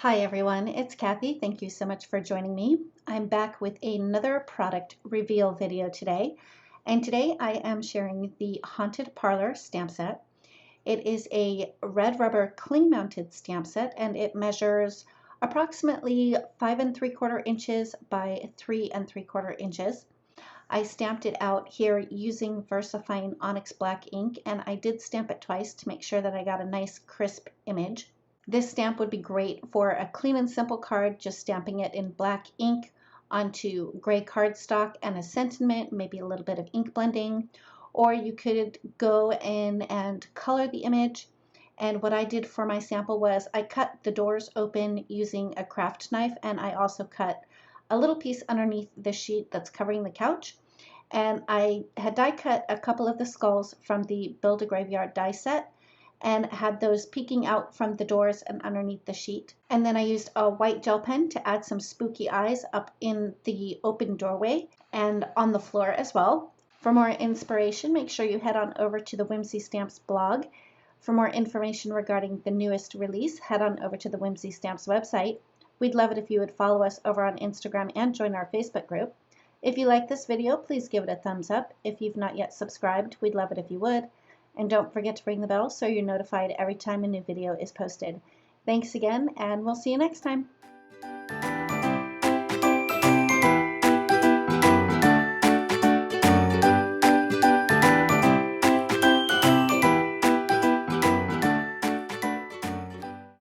Hi everyone, it's Kathy. Thank you so much for joining me. I'm back with another product reveal video today, and today I am sharing the Haunted Parlor stamp set. It is a red rubber cling mounted stamp set, and it measures approximately 5 3/4 inches by 3 3/4 inches. I stamped it out here using VersaFine Onyx Black ink, and I did stamp it twice to make sure that I got a nice crisp image. This stamp would be great for a clean and simple card, just stamping it in black ink onto gray cardstock and a sentiment, maybe a little bit of ink blending, or you could go in and color the image. And what I did for my sample was I cut the doors open using a craft knife, and I also cut a little piece underneath the sheet that's covering the couch. And I had die cut a couple of the skulls from the Build a Graveyard die set and had those peeking out from the doors and underneath the sheet. And then I used a white gel pen to add some spooky eyes up in the open doorway and on the floor as well. For more inspiration, make sure you head on over to the Whimsy Stamps blog. For more information regarding the newest release, head on over to the Whimsy Stamps website. We'd love it if you would follow us over on Instagram and join our Facebook group. If you like this video, please give it a thumbs up. If you've not yet subscribed, we'd love it if you would. And don't forget to ring the bell so you're notified every time a new video is posted. Thanks again, and we'll see you next time.